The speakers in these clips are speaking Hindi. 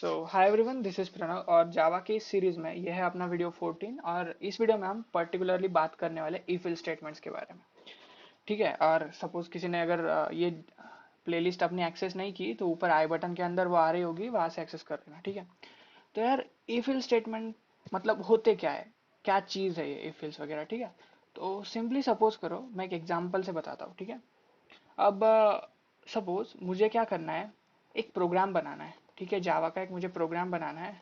So hi everyone, this is Pranav और जावा की इस सीरीज में यह है अपना वीडियो 14। और इस वीडियो में हम पर्टिकुलरली बात करने वाले इफ एल्स स्टेटमेंट्स के बारे में। ठीक है। और सपोज किसी ने अगर ये प्लेलिस्ट अपनी एक्सेस नहीं की तो ऊपर आई बटन के अंदर वो आ रही होगी, वहां से एक्सेस कर लेना। ठीक है। तो यार इफ एल्स स्टेटमेंट मतलब होते क्या है, क्या चीज है ये इफ एल्स वगैरह। ठीक है। तो सिंपली सपोज करो, मैं एक एग्जाम्पल से बताता हूँ। ठीक है। अब सपोज मुझे क्या करना है, एक प्रोग्राम बनाना है। ठीक है। जावा का एक मुझे प्रोग्राम बनाना है।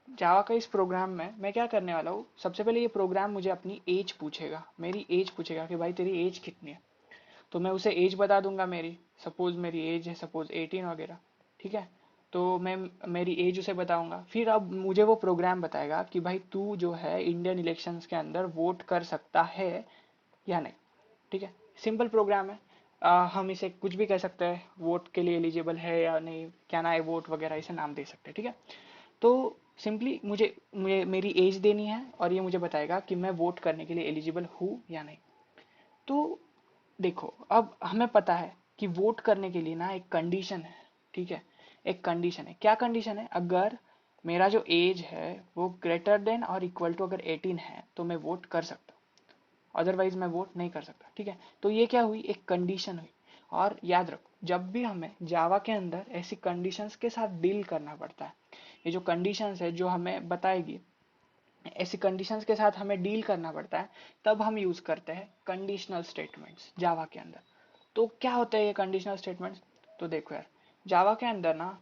जावा का इस प्रोग्राम में मैं क्या करने वाला हूँ, सबसे पहले ये प्रोग्राम मुझे अपनी एज पूछेगा, मेरी एज पूछेगा कि भाई तेरी एज कितनी है। तो मैं उसे एज बता दूंगा मेरी, सपोज मेरी एज है सपोज 18 वगैरह। ठीक है। तो मैं मेरी एज उसे बताऊंगा। फिर अब मुझे वो प्रोग्राम बताएगा कि भाई तू जो है इंडियन इलेक्शंस के अंदर वोट कर सकता है या नहीं। ठीक है। सिंपल प्रोग्राम है। हम इसे कुछ भी कह सकते हैं, वोट के लिए एलिजिबल है या नहीं, क्या ना है वोट वगैरह, इसे नाम दे सकते हैं। ठीक है। तो सिंपली मुझे मेरी एज देनी है और ये मुझे बताएगा कि मैं वोट करने के लिए एलिजिबल हूँ या नहीं। तो देखो, अब हमें पता है कि वोट करने के लिए ना एक कंडीशन है। ठीक है। एक कंडीशन है। क्या कंडीशन है, अगर मेरा जो एज है वो ग्रेटर देन और इक्वल टू अगर 18 है तो मैं वोट कर सकता हूँ, अदरवाइज मैं वोट नहीं कर सकता। ठीक है। तो ये क्या हुई, एक कंडीशन हुई। और याद रखो, जब भी हमें जावा के अंदर ऐसी कंडीशंस के साथ डील करना पड़ता है, ये जो कंडीशंस है जो हमें बताएगी, ऐसी कंडीशंस के साथ हमें डील करना पड़ता है, तब हम यूज करते हैं कंडीशनल स्टेटमेंट्स जावा के अंदर। तो क्या होता है ये कंडीशनल स्टेटमेंट्स। तो देखो यार, जावा के अंदर ना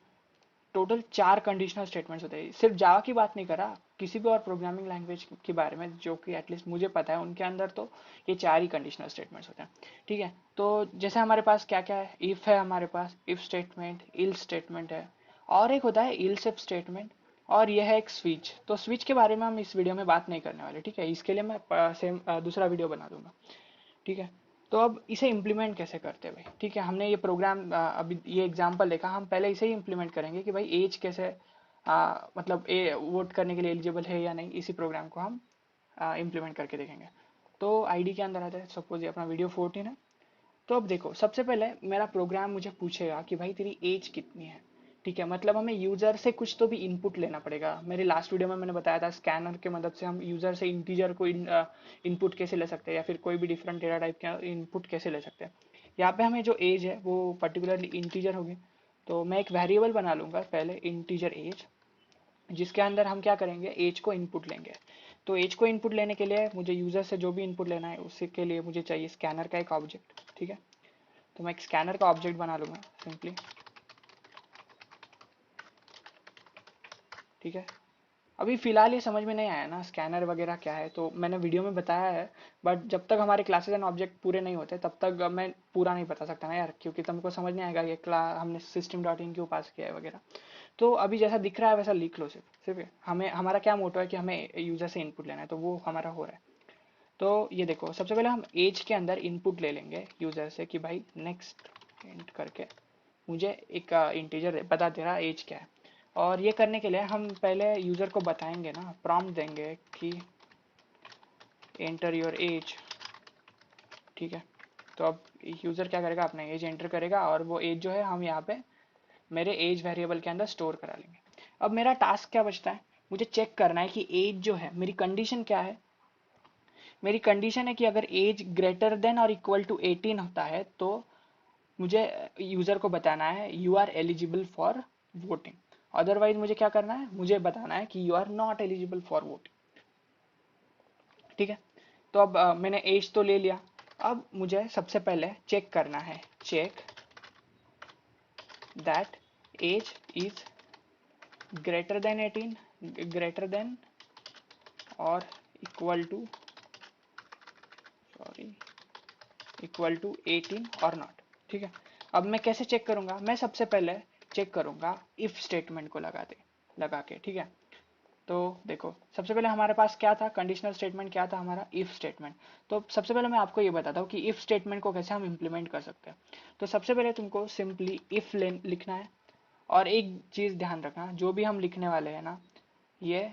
टोटल 4 कंडीशनल स्टेटमेंट्स होते हैं। सिर्फ जावा की बात नहीं कर रहा, किसी भी और प्रोग्रामिंग लैंग्वेज के बारे में जो कि एटलीस्ट मुझे पता है, उनके अंदर तो ये 4 ही कंडीशनल स्टेटमेंट्स होते हैं। ठीक है। तो जैसे हमारे पास क्या क्या है, इफ है, हमारे पास इफ स्टेटमेंट, इल स्टेटमेंट है, और एक होता है इल्स इफ स्टेटमेंट, और यह है एक स्विच। तो स्विच के बारे में हम इस वीडियो में बात नहीं करने वाले। ठीक है। इसके लिए मैं सेम दूसरा वीडियो बना दूंगा। ठीक है। तो अब इसे इम्प्लीमेंट कैसे करते हैं भाई। ठीक है। हमने ये प्रोग्राम अभी ये एग्जांपल देखा, हम पहले इसे ही इम्प्लीमेंट करेंगे कि भाई एज कैसे मतलब ए वोट करने के लिए एलिजिबल है या नहीं, इसी प्रोग्राम को हम इम्प्लीमेंट करके देखेंगे। तो आईडी के अंदर आता है, सपोज ये अपना वीडियो 14 है। तो अब देखो, सबसे पहले मेरा प्रोग्राम मुझे पूछेगा कि भाई तेरी एज कितनी है। ठीक है। मतलब हमें यूजर से कुछ तो भी इनपुट लेना पड़ेगा। मेरे लास्ट वीडियो में मैंने बताया था, स्कैनर की मदद से हम यूजर से इंटीजर को इनपुट कैसे ले सकते हैं, या फिर कोई भी डिफरेंट डेटा टाइप का इनपुट कैसे ले सकते हैं। यहाँ पे हमें जो एज है वो पर्टिकुलरली इंटीजर होगी। तो मैं एक वेरिएबल बना लूंगा पहले, इंटीजर एज, जिसके अंदर हम क्या करेंगे, एज को इनपुट लेंगे। तो एज को इनपुट लेने के लिए मुझे यूजर से जो भी इनपुट लेना है, उसके के लिए मुझे चाहिए स्कैनर का एक ऑब्जेक्ट। ठीक है। तो मैं एक स्कैनर का ऑब्जेक्ट बना लूंगा सिंपली। ठीक है। अभी फिलहाल ये समझ में नहीं आया ना स्कैनर वगैरह क्या है, तो मैंने वीडियो में बताया है। बट जब तक हमारे क्लासेस एंड ऑब्जेक्ट पूरे नहीं होते तब तक मैं पूरा नहीं बता सकता ना यार, क्योंकि तुमको समझ नहीं आएगा ये क्लास हमने सिस्टम डॉट इन क्यों पास किया है वगैरह। तो अभी जैसा दिख रहा है वैसा लिख लो सिर्फ सिर्फ हमें हमारा क्या मोटो है कि हमें यूजर से इनपुट लेना है, तो वो हमारा हो रहा है। तो ये देखो, सबसे पहले हम एज के अंदर इनपुट ले लेंगे यूजर से कि भाई नेक्स्ट इंट करके मुझे एक इंटीजर बता दे रहा एज क्या है। और ये करने के लिए हम पहले यूजर को बताएंगे ना, प्रॉम्प्ट देंगे कि एंटर योर एज। ठीक है। तो अब यूजर क्या करेगा, अपना एज एंटर करेगा, और वो एज जो है हम यहाँ पे मेरे एज वेरिएबल के अंदर स्टोर करा लेंगे। अब मेरा टास्क क्या बचता है, मुझे चेक करना है कि एज जो है, मेरी कंडीशन क्या है। मेरी कंडीशन है कि अगर एज ग्रेटर देन और इक्वल टू 18 होता है तो मुझे यूजर को बताना है you are eligible for voting. Otherwise मुझे क्या करना है, मुझे बताना है कि you are not eligible for voting. ठीक है। तो अब मैंने एज तो ले लिया। अब मुझे सबसे पहले चेक करना है, check that age is greater than 18, greater than और equal to, sorry, equal to 18 और नॉट। ठीक है। अब मैं कैसे चेक करूंगा, मैं सबसे पहले चेक करूंगा इफ स्टेटमेंट को लगा के। ठीक है। तो देखो, सबसे पहले हमारे पास क्या था, कंडीशनल स्टेटमेंट क्या था हमारा, इफ स्टेटमेंट। तो सबसे पहले मैं आपको ये बताता हूँ कि इफ स्टेटमेंट को कैसे हम इम्प्लीमेंट कर सकते हैं। तो सबसे पहले तुमको सिंपली इफ लिखना है। और एक चीज ध्यान रखना, जो भी हम लिखने वाले हैं ना, ये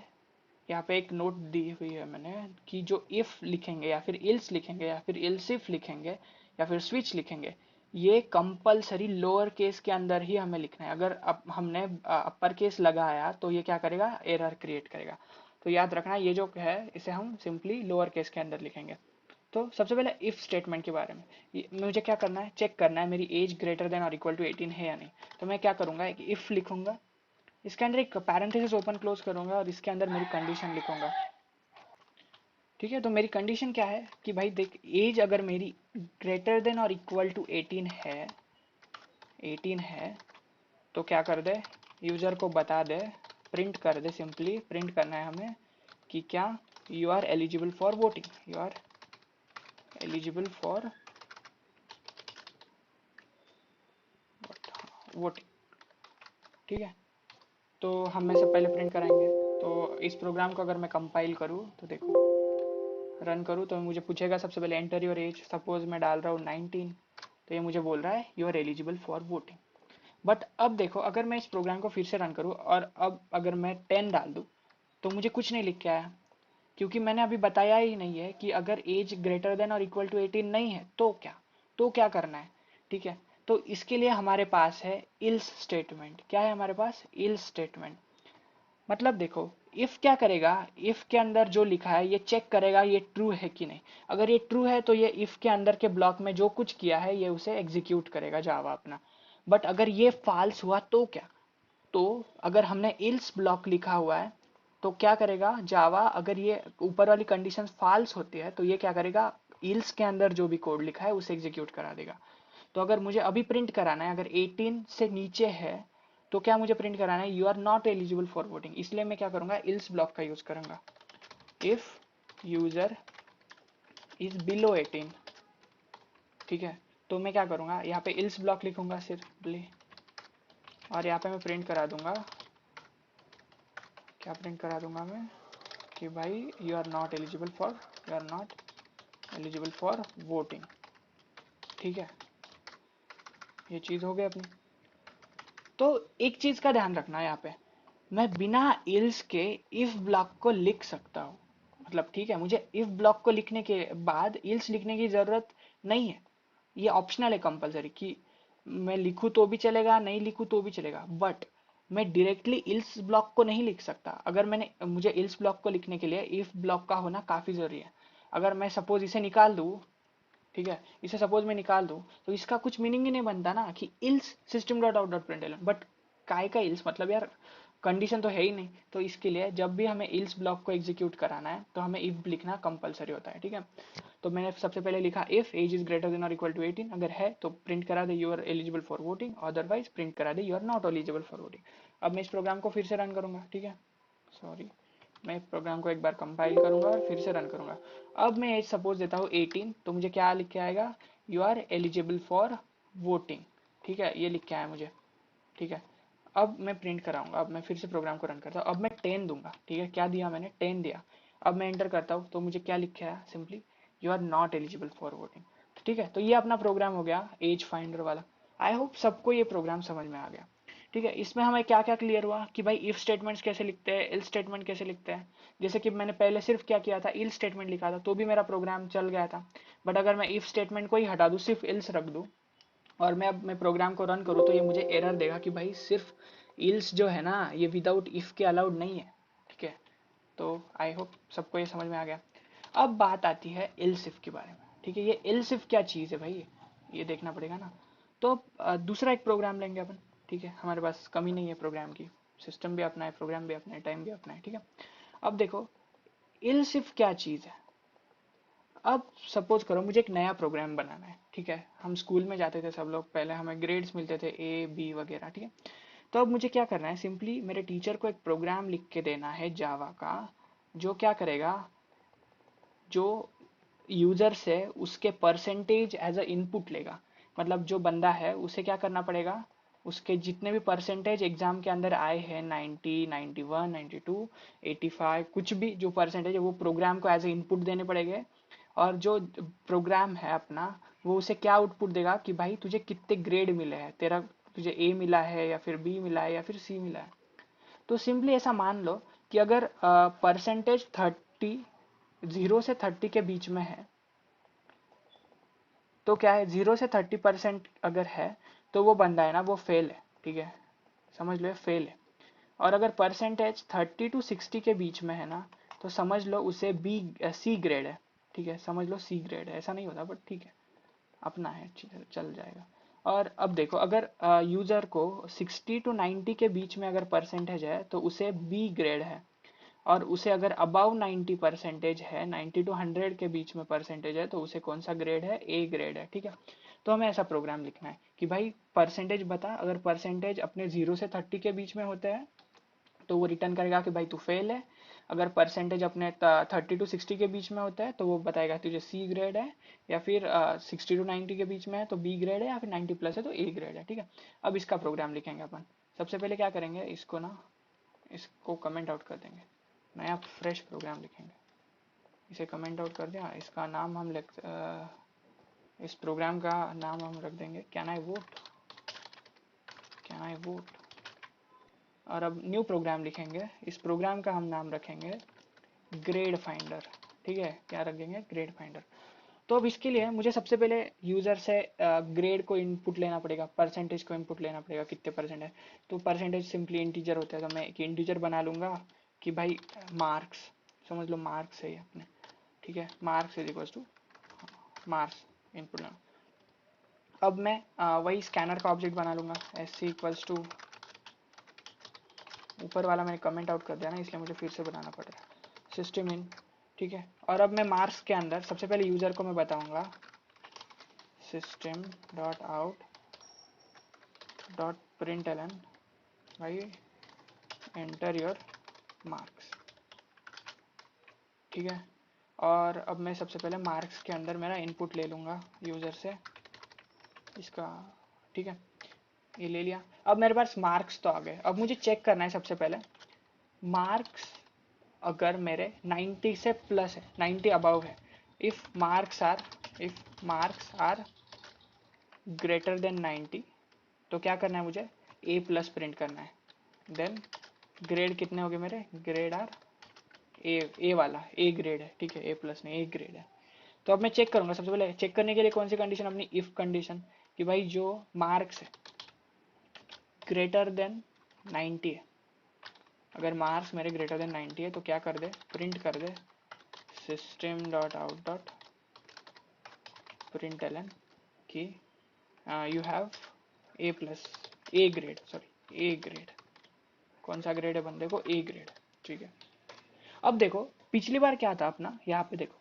यहाँ पे एक नोट दी हुई है मैंने कि जो इफ लिखेंगे या फिर इल्स लिखेंगे या फिर इल्स इफ लिखेंगे या फिर स्विच लिखेंगे, ये कंपलसरी लोअर केस के अंदर ही हमें लिखना है। अगर अब हमने अपर केस लगाया तो ये क्या करेगा, एरर क्रिएट करेगा। तो याद रखना ये जो है इसे हम सिंपली लोअर केस के अंदर लिखेंगे। तो सबसे पहले इफ स्टेटमेंट के बारे में मुझे क्या करना है, चेक करना है मेरी एज ग्रेटर देन और इक्वल टू 18 है या नहीं। तो मैं क्या करूंगा, एक इफ लिखूंगा, इसके अंदर एक पैरेंथेसिस ओपन क्लोज करूंगा और इसके अंदर मेरी कंडीशन लिखूंगा। ठीक है, तो मेरी कंडीशन क्या है कि भाई देख, एज अगर मेरी ग्रेटर देन और इक्वल टू 18 है तो क्या कर दे, यूजर को बता दे, प्रिंट कर दे, सिंपली प्रिंट करना है हमें कि क्या, you are eligible for voting, you are eligible for voting. ठीक है, तो हम में से पहले प्रिंट कराएंगे। तो इस प्रोग्राम को अगर मैं कंपाइल करूँ तो देखो, रन करूँ तो मुझे पूछेगा सबसे पहले एंटर योर एज, सपोज मैं डाल रहा हूँ 19, तो ये मुझे बोल रहा है you are eligible for voting. But अब देखो, अगर मैं इस प्रोग्राम को फिर से रन करूँ और अब अगर मैं 10 डाल दूँ तो मुझे कुछ नहीं लिख के आया, क्योंकि मैंने अभी बताया ही नहीं है कि अगर एज ग्रेटर देन और इक्वल टू 18 नहीं है तो क्या करना है। ठीक है, तो इसके लिए हमारे पास है इल्स स्टेटमेंट। क्या है हमारे पास, इल्स स्टेटमेंट। मतलब देखो, इफ क्या करेगा, इफ के अंदर जो लिखा है ये चेक करेगा ये ट्रू है कि नहीं। अगर ये ट्रू है तो ये इफ के अंदर के ब्लॉक में जो कुछ किया है ये उसे एग्जीक्यूट करेगा जावा अपना। बट अगर ये फॉल्स हुआ तो क्या, तो अगर हमने इल्स ब्लॉक लिखा हुआ है तो क्या करेगा जावा, अगर ये ऊपर वाली कंडीशन फॉल्स होती है तो ये क्या करेगा, इल्स के अंदर जो भी कोड लिखा है उसे एग्जीक्यूट करा देगा। तो अगर मुझे अभी प्रिंट कराना है, अगर 18 से नीचे है तो क्या मुझे प्रिंट कराना है, you are not eligible for voting. इसलिए मैं क्या करूंगा, इल्स ब्लॉक का यूज करूंगा। इफ यूजर इज बिलो 18, ठीक है, तो मैं क्या करूंगा, यहाँ पे इल्स ब्लॉक लिखूंगा सिर्फ, और यहाँ पे मैं प्रिंट करा दूंगा, क्या प्रिंट करा दूंगा मैं कि भाई you are not eligible for, you are not eligible for voting. ठीक है, ये चीज हो गई अपनी। तो एक चीज का ध्यान रखना है, यहाँ पे मैं बिना इल्स के इफ ब्लॉक को लिख सकता हूँ। मतलब ठीक है, मुझे इफ ब्लॉक को लिखने के बाद इल्स लिखने की जरूरत नहीं है। ये ऑप्शनल है कंपलसरी कि मैं लिखूं तो भी चलेगा, नहीं लिखूं तो भी चलेगा। बट मैं डायरेक्टली इल्स ब्लॉक को नहीं लिख सकता। अगर मैंने, मुझे इल्स ब्लॉक को लिखने के लिए इफ ब्लॉक का होना काफी जरूरी है। अगर मैं सपोज इसे निकाल दूं, ठीक है, इसे सपोज मैं निकाल दूं तो इसका कुछ मीनिंग ही नहीं बनता ना कि ills system dot out dot println. But काय का इल्स, मतलब यार कंडीशन तो है ही नहीं। तो इसके लिए जब भी हमें इल्स ब्लॉक को एग्जीक्यूट कराना है तो हमें इफ लिखना कंपलसरी होता है। ठीक है, तो मैंने सबसे पहले लिखा if age is greater than और इक्वल टू 18, अगर है तो प्रिंट करा दे you are eligible for voting, otherwise print करा दे you are not eligible for voting. अब मैं इस प्रोग्राम को फिर से रन करूंगा। ठीक है, सॉरी, मैं प्रोग्राम को एक बार कंपाइल करूंगा और फिर से रन करूंगा। अब मैं एज सपोज देता हूँ 18, तो मुझे क्या लिख के आएगा, you are eligible for voting. ठीक है, ये लिख के आया मुझे। ठीक है, अब मैं प्रिंट कराऊंगा। अब मैं फिर से प्रोग्राम को रन करता हूँ। अब मैं 10 दूंगा। ठीक है, क्या दिया मैंने, 10 दिया। अब मैं एंटर करता हूँ तो मुझे क्या लिख के आया, simply you are not eligible for voting. ठीक है, तो ये अपना प्रोग्राम हो गया एज फाइंडर वाला। आई होप सबको ये प्रोग्राम समझ में आ गया। ठीक है, इसमें हमें क्या क्या क्लियर हुआ कि भाई इफ स्टेटमेंट्स कैसे लिखते हैं, इल स्टेटमेंट कैसे लिखते हैं। जैसे कि मैंने पहले सिर्फ क्या किया था, इल स्टेटमेंट लिखा था तो भी मेरा प्रोग्राम चल गया था। बट अगर मैं इफ स्टेटमेंट को ही हटा दूं, सिर्फ इल्स रख दूं और मैं अब मैं प्रोग्राम को रन करूँ तो ये मुझे एरर देगा कि भाई सिर्फ इल्स जो है ना ये विदाउट इफ के अलाउड नहीं है। ठीक है, तो आई होप सबको ये समझ में आ गया। अब बात आती है इल्स इफ के बारे में। ठीक है, ये इल्स इफ क्या चीज़ है भाई, ये देखना पड़ेगा ना। तो दूसरा एक प्रोग्राम लेंगे अपन। ठीक है, हमारे पास कमी नहीं है प्रोग्राम की, सिस्टम भी अपना है, प्रोग्राम भी अपना है, टाइम भी अपना है। ठीक है, अब देखो इल्स इफ क्या चीज़ है। अब सपोज करो मुझे एक नया प्रोग्राम बनाना है। ठीक है, हम स्कूल में जाते थे सब लोग, पहले हमें ग्रेड्स मिलते थे ए बी वगैरह। ठीक है, तो अब मुझे क्या करना है, सिंपली मेरे टीचर को एक प्रोग्राम लिख के देना है जावा का, जो क्या करेगा, जो यूजर से उसके परसेंटेज एज अ इनपुट लेगा। मतलब जो बंदा है उसे क्या करना पड़ेगा, उसके जितने भी परसेंटेज एग्जाम के अंदर आए हैं 90, 91, 92, 85, कुछ भी जो परसेंटेज है वो प्रोग्राम को एज ए इनपुट देने पड़ेंगे। और जो प्रोग्राम है अपना वो उसे क्या आउटपुट देगा कि भाई तुझे कितने ग्रेड मिले हैं, तेरा तुझे ए मिला है या फिर बी मिला है या फिर सी मिला है। तो सिंपली ऐसा मान लो कि अगर परसेंटेज 30, 0 से 30 के बीच में है, तो क्या है, 0 से 30% अगर है तो वो बंदा है ना वो फेल है, ठीक है, समझ लो फेल है। और अगर परसेंटेज 30 to 60 के बीच में है ना तो समझ लो उसे बी सी ग्रेड है, ठीक है, समझ लो सी ग्रेड है, ऐसा नहीं होता बट ठीक है, अपना है, चल जाएगा। और अब देखो अगर यूजर को 60 to 90 के बीच में अगर परसेंटेज है तो उसे बी ग्रेड है, और उसे अगर अबाव 90 परसेंटेज है, 90 to 100 के बीच में परसेंटेज है तो उसे कौन सा ग्रेड है, ए ग्रेड है, ठीक है। तो हमें ऐसा प्रोग्राम लिखना है कि भाई परसेंटेज बता, अगर परसेंटेज अपने 0 से 30 के बीच में होते हैं तो वो रिटर्न करेगा कि भाई तू फेल है। अगर परसेंटेज अपने 30 to 60 के बीच में होता है तो वो बताएगा तुझे सी ग्रेड है, या फिर 60 to 90 के बीच में है तो बी ग्रेड है, या फिर 90+ है तो ए ग्रेड है, ठीक है। अब इसका प्रोग्राम लिखेंगे अपन। सबसे पहले क्या करेंगे, इसको ना इसको कमेंट आउट कर देंगे, नया फ्रेश प्रोग्राम लिखेंगे। इसे कमेंट आउट कर दिया, इसका नाम हम इस प्रोग्राम का नाम हम रख देंगे कैन आई वोट। और अब न्यू प्रोग्राम लिखेंगे, इस प्रोग्राम का हम नाम रखेंगे ग्रेड फाइंडर, ठीक है, क्या रखेंगे, ग्रेड फाइंडर। तो अब इसके लिए मुझे सबसे पहले यूजर से ग्रेड को इनपुट लेना पड़ेगा, परसेंटेज को इनपुट लेना पड़ेगा, कितने परसेंट है। तो परसेंटेज सिंपली इंटीजर होता है, तो मैं एक इंटीजर बना लूंगा कि भाई मार्क्स, समझ लो मार्क्स है ये अपने, ठीक है, marks is equal two marks input लेना। अब मैं वही स्कैनर का ऑब्जेक्ट बना लूंगा, एस सी इक्वल्स टू, ऊपर वाला मैंने कमेंट आउट कर दिया ना इसलिए मुझे फिर से बनाना पड़ रहा है, सिस्टम इन, ठीक है। और अब मैं मार्क्स के अंदर सबसे पहले यूजर को मैं बताऊंगा system dot out dot println भाई एंटर योर मार्क्स, ठीक है। और अब मैं सबसे पहले मार्क्स के अंदर मेरा इनपुट ले लूंगा यूजर से इसका, ठीक है, ये ले लिया। अब मेरे पास मार्क्स तो आ गए, अब मुझे चेक करना है सबसे पहले मार्क्स अगर मेरे 90 से प्लस है, 90 अबव है, if marks are greater than 90, तो क्या करना है मुझे, ए प्लस प्रिंट करना है। देन ग्रेड कितने हो गए मेरे, ग्रेड आर ए वाला ए ग्रेड है, ठीक है, ए प्लस नहीं ए ग्रेड है। तो अब मैं चेक करूंगा, सबसे पहले चेक करने के लिए कौन सी कंडीशन, अपनी इफ कंडीशन, कि भाई जो मार्क्स है ग्रेटर देन 90 है, अगर मार्क्स मेरे ग्रेटर देन 90 है तो क्या कर दे, प्रिंट कर दे system dot out dot println कि you have A plus A grade, sorry A grade, कौन सा ग्रेड है बंदे को, ए ग्रेड, ठीक है। अब देखो पिछली बार क्या था अपना, यहाँ पे देखो,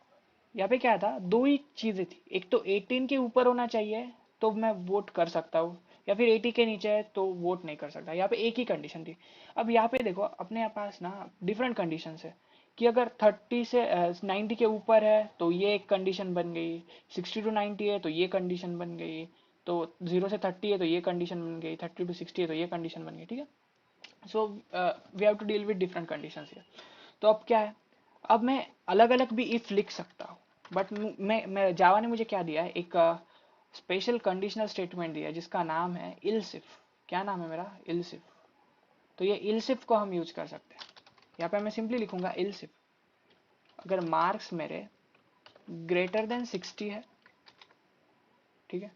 यहाँ पे क्या था, दो ही चीजें थी, एक तो 18 के ऊपर होना चाहिए तो मैं वोट कर सकता हूँ, या फिर 80 के नीचे है तो वोट नहीं कर सकता, यहाँ पे एक ही कंडीशन थी। अब यहाँ पे देखो अपने पास ना डिफरेंट कंडीशन है, कि अगर 30 से 90 के ऊपर है तो ये एक कंडीशन बन गई, 60 to 90 है तो ये कंडीशन बन गई, तो 0 से 30 है तो ये कंडीशन बन गई, 30 to 60 है तो ये कंडीशन बन गई, ठीक है। So we have to deal with different conditions here. तो अब क्या है, अब मैं अलग अलग भी इफ लिख सकता हूँ, बट मैं जावा ने मुझे क्या दिया है, एक स्पेशल कंडीशनल स्टेटमेंट दिया है जिसका नाम है इल्सिफ। क्या नाम है मेरा, इल्सिफ। तो ये इल्सिफ को हम यूज कर सकते हैं। यहाँ पे मैं सिंपली लिखूंगा इल्सिफ अगर मार्क्स मेरे ग्रेटर देन 60 है, ठीक है,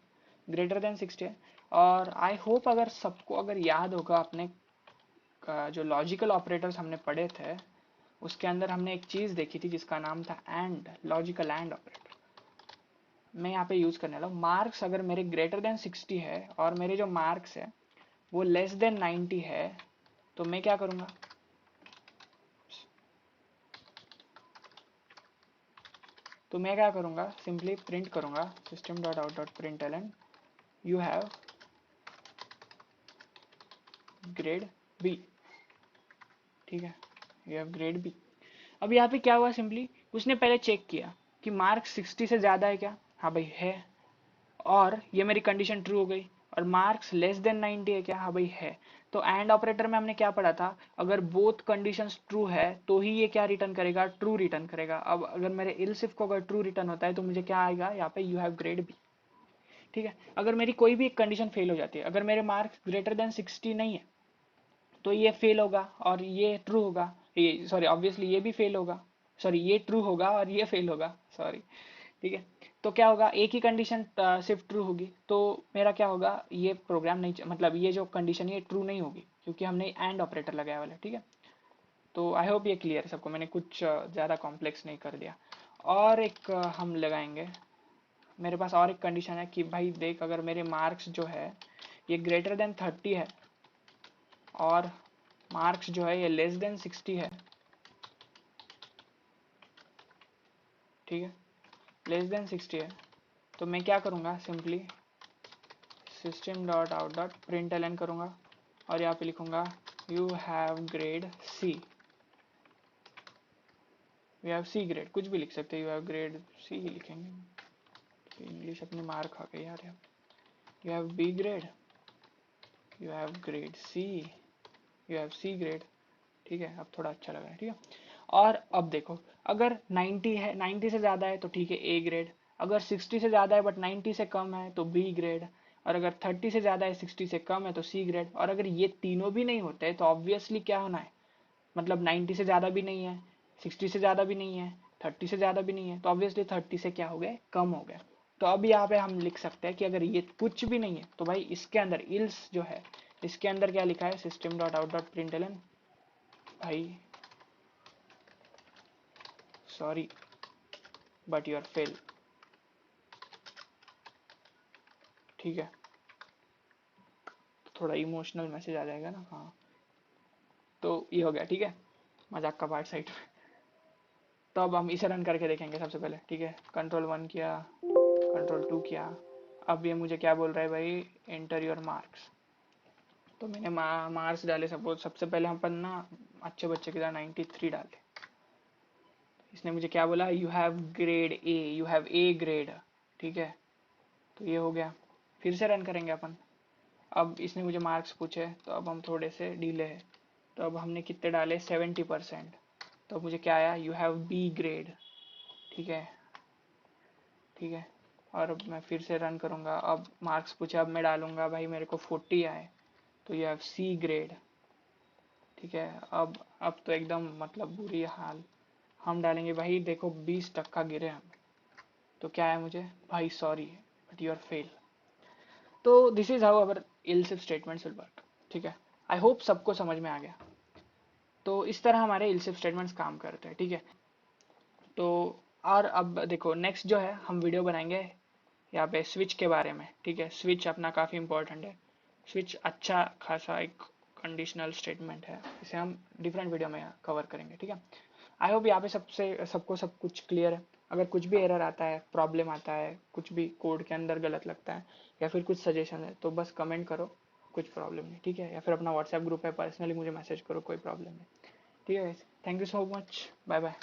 ग्रेटर देन 60 है। और आई होप अगर सबको अगर याद होगा अपने जो लॉजिकल ऑपरेटर्स हमने पढ़े थे उसके अंदर हमने एक चीज देखी थी जिसका नाम था एंड, लॉजिकल एंड ऑपरेटर। मैं यहाँ पे यूज करने वाला हूँ, मार्क्स अगर मेरे ग्रेटर देन 60 है और मेरे जो मार्क्स है वो लेस देन 90 है, तो मैं क्या करूंगा, सिंपली प्रिंट करूंगा system dot out dot println you have grade B, ठीक है, यू हैव ग्रेड बी। अब यहाँ पे क्या हुआ, सिंपली उसने पहले चेक किया कि मार्क्स 60 से ज्यादा है क्या, हाँ भाई है, और ये मेरी कंडीशन ट्रू हो गई। और मार्क्स लेस देन 90 है क्या, हाँ भाई है। तो एंड ऑपरेटर में हमने क्या पढ़ा था, अगर बोथ कंडीशंस ट्रू है तो ही ये क्या रिटर्न करेगा, ट्रू रिटर्न करेगा। अब अगर मेरे इल्सिफ को अगर ट्रू रिटर्न होता है तो मुझे क्या आएगा यहाँ पे, यू हैव ग्रेड बी, ठीक है। अगर मेरी कोई भी एक कंडीशन फेल हो जाती है, अगर मेरे मार्क्स ग्रेटर देन 60 नहीं है तो ये फेल होगा और ये ट्रू होगा, ये सॉरी ऑब्वियसली ये भी फेल होगा, सॉरी ये ट्रू होगा और ये फेल होगा, सॉरी, ठीक है। तो क्या होगा, एक ही कंडीशन सिर्फ ट्रू होगी, तो मेरा क्या होगा, ये प्रोग्राम नहीं मतलब ये जो कंडीशन है ट्रू नहीं होगी क्योंकि हमने एंड ऑपरेटर लगाया वाला है। ठीक है, तो आई होप ये क्लियर है सबको, मैंने कुछ ज़्यादा कॉम्प्लेक्स नहीं कर दिया। और एक हम लगाएंगे, मेरे पास और एक कंडीशन है कि भाई देख, अगर मेरे मार्क्स जो है ये ग्रेटर देन 30 है और मार्क्स जो है ये लेस देन 60 है, ठीक है, लेस देन 60 है, तो मैं क्या करूँगा, simply system dot out dot println करूँगा और यहाँ पे लिखूँगा you have grade C, you have C grade, कुछ भी लिख सकते हैं, यू हैव ग्रेड सी ही लिखेंगे, इंग्लिश अपनी मार खा गई यार। You have B grade, you have grade C, you have C grade, ठीक है, अब थोड़ा अच्छा लग रहा है। ठीक है, और अब देखो, अगर 90 है, 90 से ज़्यादा है तो ठीक है ए ग्रेड, अगर 60 से ज़्यादा है बट 90 से कम है तो बी ग्रेड, और अगर 30 से ज़्यादा है 60 से कम है तो सी ग्रेड, और अगर ये तीनों भी नहीं होते तो ऑब्वियसली क्या होना है, मतलब 90 से ज़्यादा भी नहीं है, 60 से ज़्यादा भी नहीं है, 30 से ज़्यादा भी नहीं है, तो ऑब्वियसली 30 से क्या हो गया, कम हो गया। तो अब यहाँ पे हम लिख सकते हैं कि अगर ये कुछ भी नहीं है तो भाई इसके अंदर इल्स जो है, इसके अंदर क्या लिखा है, system dot out dot println, भाई sorry but you are fail, ठीक है, थोड़ा इमोशनल मैसेज आ जाएगा ना, हाँ, तो ये हो गया। ठीक है, मजाक का पार्ट साइड में। तो अब हम इसे रन करके देखेंगे सबसे पहले। ठीक है, कंट्रोल 1 किया, कंट्रोल 2 किया, अब ये मुझे क्या बोल रहा है भाई, एंटर योर मार्क्स, तो मैंने मार्क्स डाले, सपोज सबसे पहले हम ना अच्छे बच्चे की तरह 93 डाले, इसने मुझे क्या बोला, you have grade A, you have A grade, ठीक है, तो ये हो गया। फिर से रन करेंगे अपन, अब इसने मुझे मार्क्स पूछे, तो अब हम थोड़े से डीले है, तो अब हमने कितने डाले, 70%, तो अब मुझे क्या आया, यू हैव बी ग्रेड, ठीक है, ठीक है, और अब मैं फिर से रन करूँगा, अब मार्क्स पूछे, अब मैं डालूंगा भाई मेरे को 40 आए, तो यू हैव सी ग्रेड, ठीक है, अब तो एकदम मतलब बुरी हाल, हम डालेंगे भाई देखो 20% गिरे हम, तो क्या है मुझे, भाई sorry but you are fail. तो this is how our else if statements will work. ठीक है, आई होप सबको समझ में आ गया। तो इस तरह हमारे इल्स इफ स्टेटमेंट्स काम करते हैं। ठीक है, तो और अब देखो नेक्स्ट जो है हम वीडियो बनाएंगे यहाँ पे स्विच के बारे में। ठीक है, स्विच अपना काफ़ी इंपॉर्टेंट है, स्विच अच्छा खासा एक कंडीशनल स्टेटमेंट है, इसे हम डिफरेंट वीडियो में कवर करेंगे। ठीक है, आई होप यहाँ पे सबको सब कुछ क्लियर है। अगर कुछ भी एरर आता है, प्रॉब्लम आता है, कुछ भी कोड के अंदर गलत लगता है या फिर कुछ सजेशन है तो बस कमेंट करो, कुछ प्रॉब्लम नहीं। ठीक है, या फिर अपना व्हाट्सएप ग्रुप है, पर्सनली मुझे मैसेज करो, कोई प्रॉब्लम नहीं। ठीक है, thank you so much, bye bye.